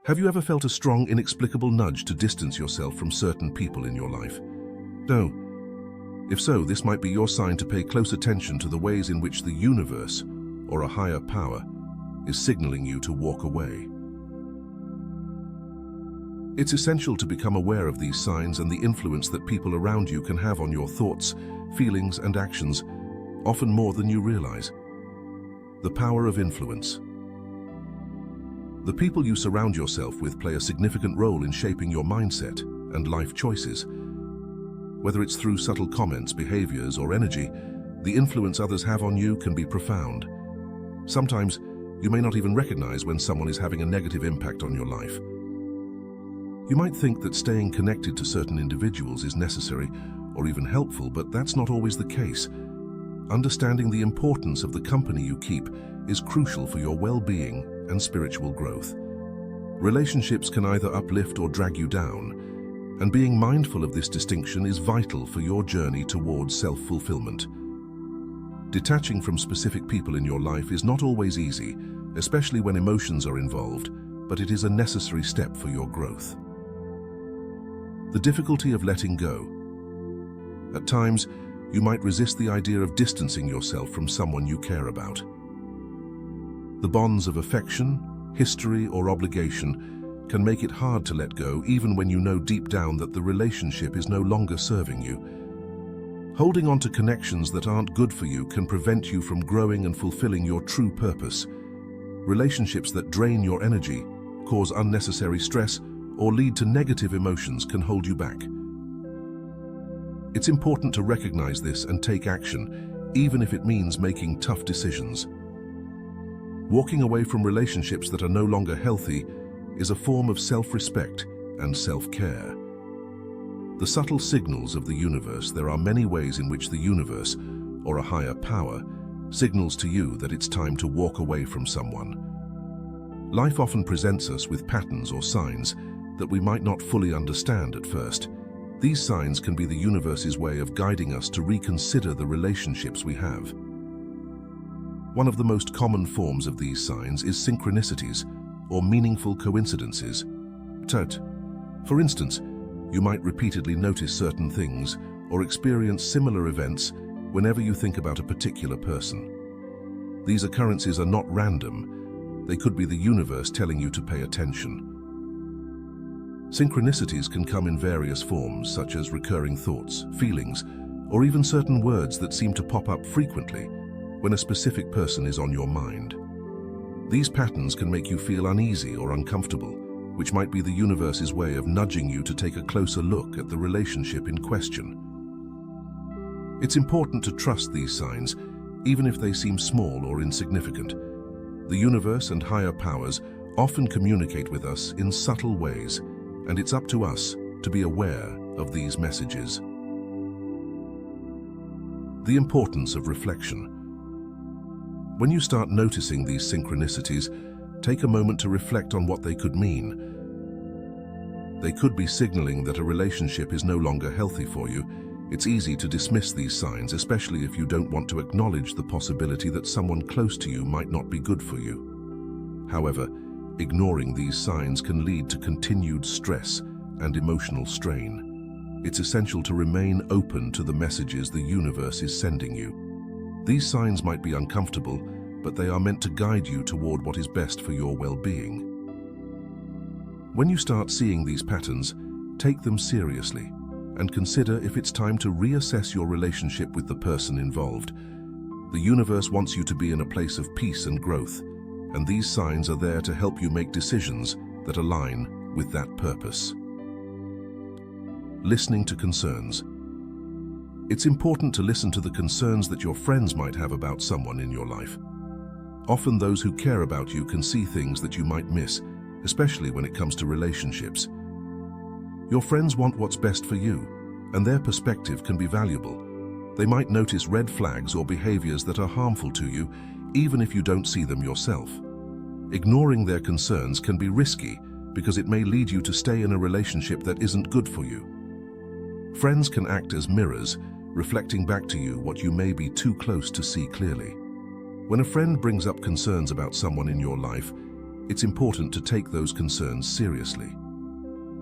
Have you ever felt a strong, inexplicable nudge to distance yourself from certain people in your life? No. If so, this might be your sign to pay close attention to the ways in which the universe, or a higher power, is signaling you to walk away. It's essential to become aware of these signs and the influence that people around you can have on your thoughts, feelings, and actions, often more than you realize. The power of influence. The people you surround yourself with play a significant role in shaping your mindset and life choices. Whether it's through subtle comments, behaviors, or energy, the influence others have on you can be profound. Sometimes, you may not even recognize when someone is having a negative impact on your life. You might think that staying connected to certain individuals is necessary or even helpful, but that's not always the case. Understanding the importance of the company you keep is crucial for your well-being and spiritual growth. Relationships can either uplift or drag you down, and being mindful of this distinction is vital for your journey towards self-fulfillment. Detaching from specific people in your life is not always easy, especially when emotions are involved, but it is a necessary step for your growth. The difficulty of letting go. At times, you might resist the idea of distancing yourself from someone you care about. The bonds of affection, history, or obligation can make it hard to let go, even when you know deep down that the relationship is no longer serving you. Holding on to connections that aren't good for you can prevent you from growing and fulfilling your true purpose. Relationships that drain your energy, cause unnecessary stress, or lead to negative emotions can hold you back. It's important to recognize this and take action, even if it means making tough decisions. Walking away from relationships that are no longer healthy is a form of self-respect and self-care. The subtle signals of the universe. There are many ways in which the universe, or a higher power, signals to you that it's time to walk away from someone. Life often presents us with patterns or signs that we might not fully understand at first. These signs can be the universe's way of guiding us to reconsider the relationships we have. One of the most common forms of these signs is synchronicities, or meaningful coincidences. For instance, you might repeatedly notice certain things or experience similar events whenever you think about a particular person. These occurrences are not random. They could be the universe telling you to pay attention. Synchronicities can come in various forms, such as recurring thoughts, feelings, or even certain words that seem to pop up frequently when a specific person is on your mind. These patterns can make you feel uneasy or uncomfortable, which might be the universe's way of nudging you to take a closer look at the relationship in question. It's important to trust these signs, even if they seem small or insignificant. The universe and higher powers often communicate with us in subtle ways, and it's up to us to be aware of these messages. The importance of reflection. When you start noticing these synchronicities, take a moment to reflect on what they could mean. They could be signaling that a relationship is no longer healthy for you. It's easy to dismiss these signs, especially if you don't want to acknowledge the possibility that someone close to you might not be good for you. However, ignoring these signs can lead to continued stress and emotional strain. It's essential to remain open to the messages the universe is sending you. These signs might be uncomfortable, but they are meant to guide you toward what is best for your well-being. When you start seeing these patterns, take them seriously and consider if it's time to reassess your relationship with the person involved. The universe wants you to be in a place of peace and growth, and these signs are there to help you make decisions that align with that purpose. Listening to concerns. It's important to listen to the concerns that your friends might have about someone in your life. Often those who care about you can see things that you might miss, especially when it comes to relationships. Your friends want what's best for you, and their perspective can be valuable. They might notice red flags or behaviors that are harmful to you, even if you don't see them yourself. Ignoring their concerns can be risky because it may lead you to stay in a relationship that isn't good for you. Friends can act as mirrors, reflecting back to you what you may be too close to see clearly. When a friend brings up concerns about someone in your life, It's important to take those concerns seriously.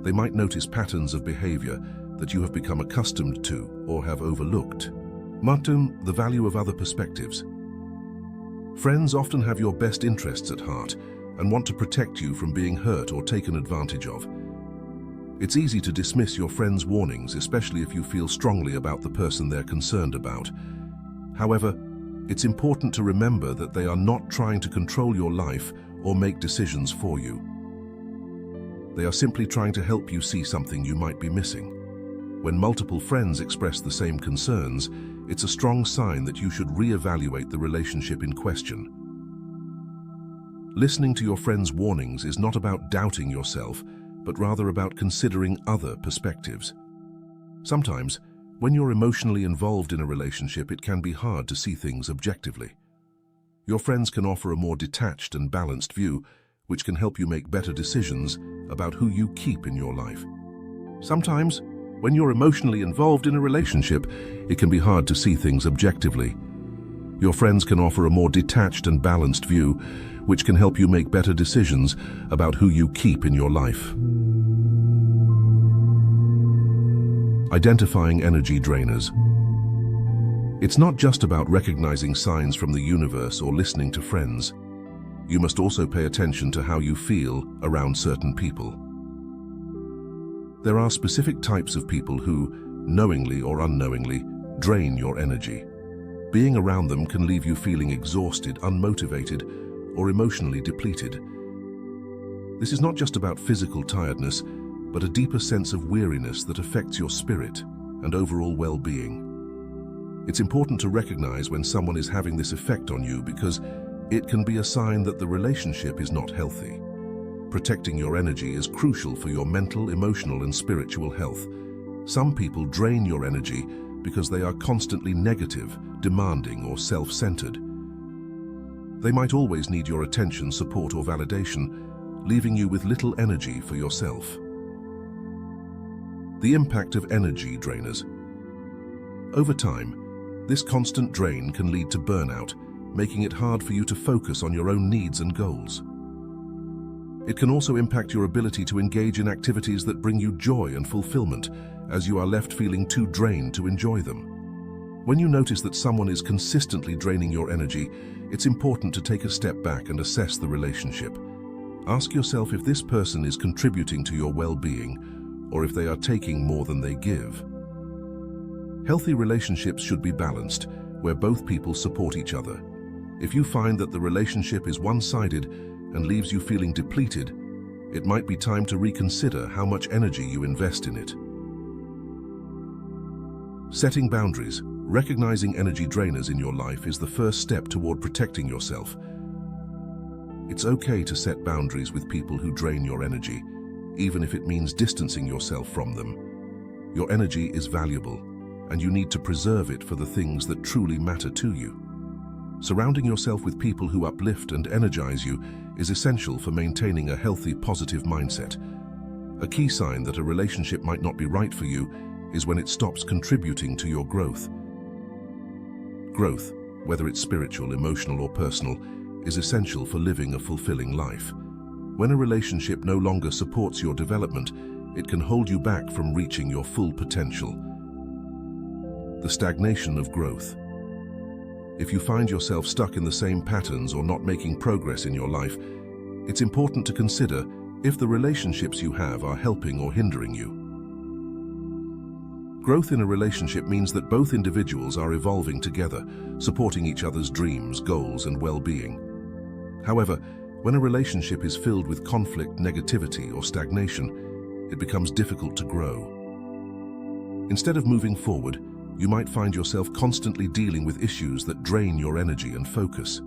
They might notice patterns of behavior that you have become accustomed to or have overlooked. The value of other perspectives. Friends often have your best interests at heart and want to protect you from being hurt or taken advantage of. It's easy to dismiss your friends' warnings, especially if you feel strongly about the person they're concerned about. However, it's important to remember that they are not trying to control your life or make decisions for you. They are simply trying to help you see something you might be missing. When multiple friends express the same concerns, it's a strong sign that you should reevaluate the relationship in question. Listening to your friends' warnings is not about doubting yourself, but rather about considering other perspectives. Sometimes, when you're emotionally involved in a relationship, it can be hard to see things objectively. Your friends can offer a more detached and balanced view, which can help you make better decisions about who you keep in your life. Sometimes, when you're emotionally involved in a relationship, it can be hard to see things objectively. Your friends can offer a more detached and balanced view, which can help you make better decisions about who you keep in your life. Identifying energy drainers. It's not just about recognizing signs from the universe or listening to friends. You must also pay attention to how you feel around certain people. There are specific types of people who, knowingly or unknowingly, drain your energy. Being around them can leave you feeling exhausted, unmotivated, or emotionally depleted. This is not just about physical tiredness, but a deeper sense of weariness that affects your spirit and overall well-being. It's important to recognize when someone is having this effect on you, because it can be a sign that the relationship is not healthy. Protecting your energy is crucial for your mental, emotional, and spiritual health. Some people drain your energy because they are constantly negative, demanding, or self-centered. They might always need your attention, support, or validation, leaving you with little energy for yourself. The impact of energy drainers. Over time, this constant drain can lead to burnout, making it hard for you to focus on your own needs and goals. It can also impact your ability to engage in activities that bring you joy and fulfillment, as you are left feeling too drained to enjoy them. When you notice that someone is consistently draining your energy, it's important to take a step back and assess the relationship. Ask yourself if this person is contributing to your well-being, or if they are taking more than they give. Healthy relationships should be balanced, where both people support each other. If you find that the relationship is one-sided and leaves you feeling depleted, it might be time to reconsider how much energy you invest in it. Setting boundaries. Recognizing energy drainers in your life is the first step toward protecting yourself. It's okay to set boundaries with people who drain your energy, even if it means distancing yourself from them. Your energy is valuable, and you need to preserve it for the things that truly matter to you. Surrounding yourself with people who uplift and energize you is essential for maintaining a healthy, positive mindset. A key sign that a relationship might not be right for you is when it stops contributing to your growth. Growth, whether it's spiritual, emotional, or personal, is essential for living a fulfilling life. When a relationship no longer supports your development, it can hold you back from reaching your full potential. The stagnation of growth. If you find yourself stuck in the same patterns or not making progress in your life, it's important to consider if the relationships you have are helping or hindering you. Growth in a relationship means that both individuals are evolving together, supporting each other's dreams, goals, and well-being. However, when a relationship is filled with conflict, negativity, or stagnation, it becomes difficult to grow. Instead of moving forward, you might find yourself constantly dealing with issues that drain your energy and focus.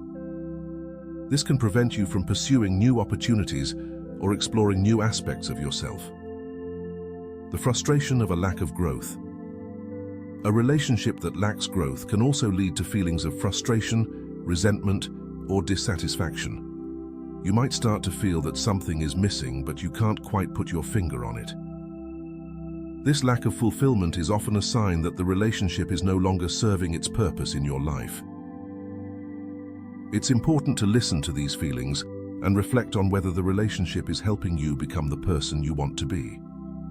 This can prevent you from pursuing new opportunities or exploring new aspects of yourself. The frustration of a lack of growth. A relationship that lacks growth can also lead to feelings of frustration, resentment, or dissatisfaction. You might start to feel that something is missing, but you can't quite put your finger on it. This lack of fulfillment is often a sign that the relationship is no longer serving its purpose in your life. It's important to listen to these feelings and reflect on whether the relationship is helping you become the person you want to be.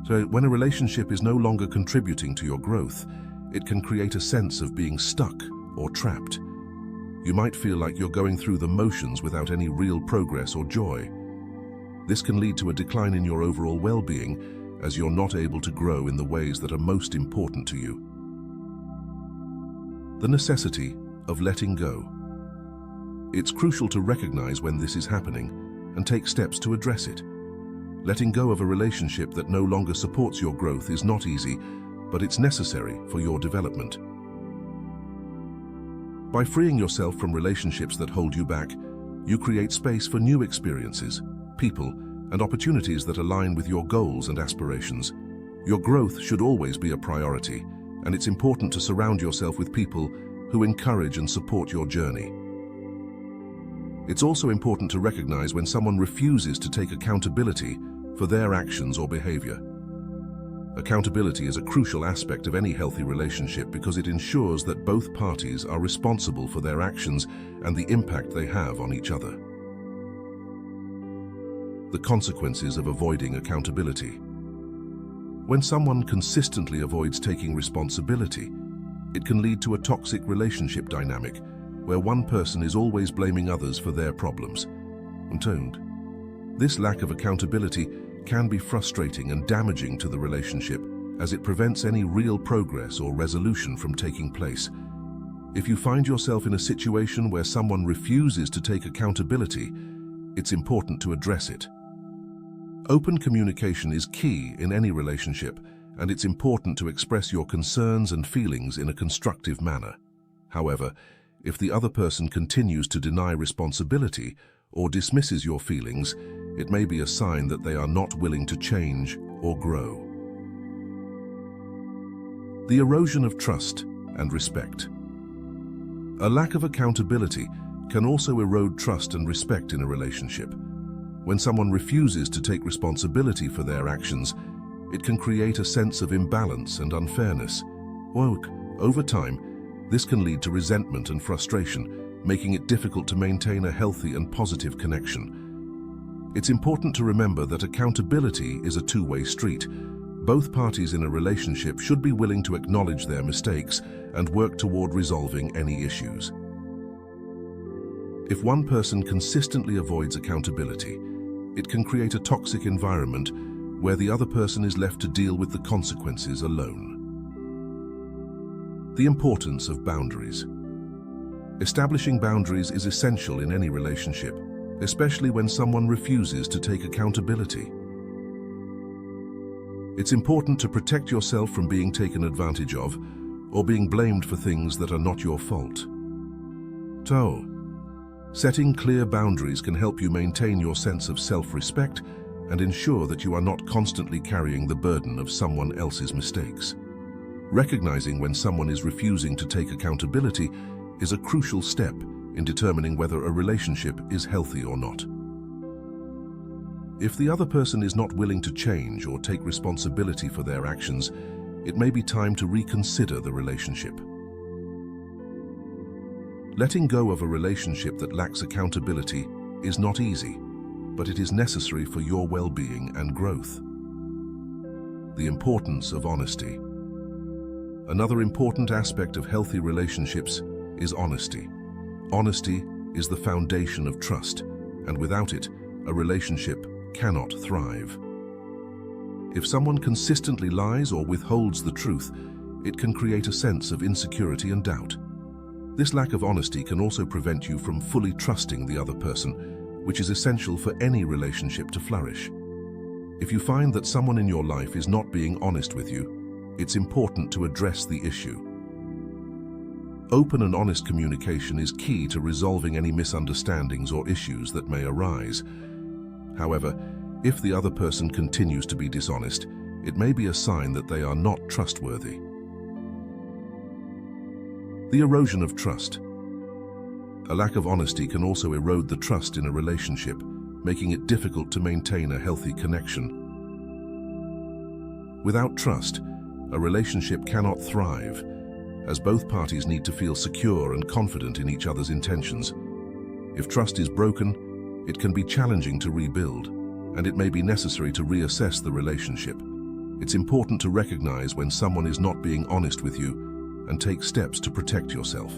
So when a relationship is no longer contributing to your growth, it can create a sense of being stuck or trapped. You might feel like you're going through the motions without any real progress or joy. This can lead to a decline in your overall well-being, as you're not able to grow in the ways that are most important to you. The necessity of letting go. It's crucial to recognize when this is happening and take steps to address it. Letting go of a relationship that no longer supports your growth is not easy, but it's necessary for your development. By freeing yourself from relationships that hold you back, you create space for new experiences, people, and opportunities that align with your goals and aspirations. Your growth should always be a priority, and it's important to surround yourself with people who encourage and support your journey. It's also important to recognize when someone refuses to take accountability for their actions or behavior. Accountability is a crucial aspect of any healthy relationship because it ensures that both parties are responsible for their actions and the impact they have on each other. The consequences of avoiding accountability. When someone consistently avoids taking responsibility, it can lead to a toxic relationship dynamic where one person is always blaming others for their problems. This lack of accountability can be frustrating and damaging to the relationship, as it prevents any real progress or resolution from taking place. If you find yourself in a situation where someone refuses to take accountability, it's important to address it. Open communication is key in any relationship, and it's important to express your concerns and feelings in a constructive manner. However, if the other person continues to deny responsibility or dismisses your feelings, it may be a sign that they are not willing to change or grow. The erosion of trust and respect. A lack of accountability can also erode trust and respect in a relationship. When someone refuses to take responsibility for their actions, it can create a sense of imbalance and unfairness. Over time, this can lead to resentment and frustration, making it difficult to maintain a healthy and positive connection. It's important to remember that accountability is a two-way street. Both parties in a relationship should be willing to acknowledge their mistakes and work toward resolving any issues. If one person consistently avoids accountability, it can create a toxic environment where the other person is left to deal with the consequences alone. The importance of boundaries. Establishing boundaries is essential in any relationship, especially when someone refuses to take accountability. It's important to protect yourself from being taken advantage of or being blamed for things that are not your fault. Setting clear boundaries can help you maintain your sense of self-respect and ensure that you are not constantly carrying the burden of someone else's mistakes. Recognizing when someone is refusing to take accountability is a crucial step in determining whether a relationship is healthy or not. If the other person is not willing to change or take responsibility for their actions, it may be time to reconsider the relationship. Letting go of a relationship that lacks accountability is not easy, but it is necessary for your well-being and growth. The importance of honesty. Another important aspect of healthy relationships is honesty. Honesty is the foundation of trust, and without it, a relationship cannot thrive. If someone consistently lies or withholds the truth, it can create a sense of insecurity and doubt. This lack of honesty can also prevent you from fully trusting the other person, which is essential for any relationship to flourish. If you find that someone in your life is not being honest with you, it's important to address the issue. Open and honest communication is key to resolving any misunderstandings or issues that may arise. However, if the other person continues to be dishonest, it may be a sign that they are not trustworthy. The erosion of trust. A lack of honesty can also erode the trust in a relationship, making it difficult to maintain a healthy connection. Without trust, a relationship cannot thrive, as both parties need to feel secure and confident in each other's intentions. If trust is broken, It can be challenging to rebuild, and it may be necessary to reassess the relationship. It's important to recognize when someone is not being honest with you and take steps to protect yourself.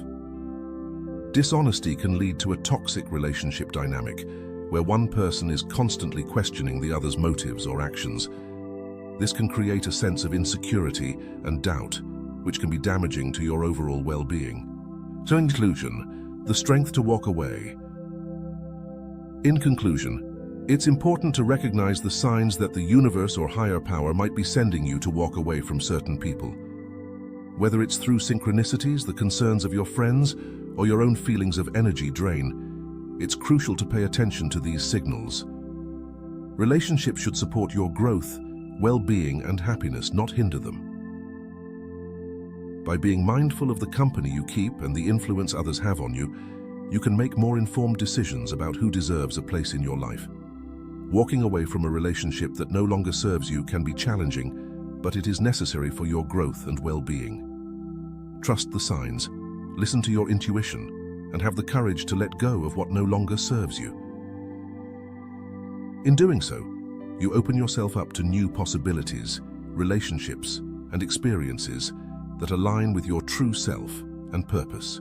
Dishonesty can lead to a toxic relationship dynamic, where one person is constantly questioning the other's motives or actions. This can create a sense of insecurity and doubt, which can be damaging to your overall well-being. So in conclusion, the strength to walk away. In conclusion, it's important to recognize the signs that the universe or higher power might be sending you to walk away from certain people. Whether it's through synchronicities, the concerns of your friends, or your own feelings of energy drain, it's crucial to pay attention to these signals. Relationships should support your growth, well-being, and happiness, not hinder them. By being mindful of the company you keep and the influence others have on you, you can make more informed decisions about who deserves a place in your life. Walking away from a relationship that no longer serves you can be challenging, but it is necessary for your growth and well-being. Trust the signs, listen to your intuition, and have the courage to let go of what no longer serves you. In doing so, you open yourself up to new possibilities, relationships, and experiences that align with your true self and purpose.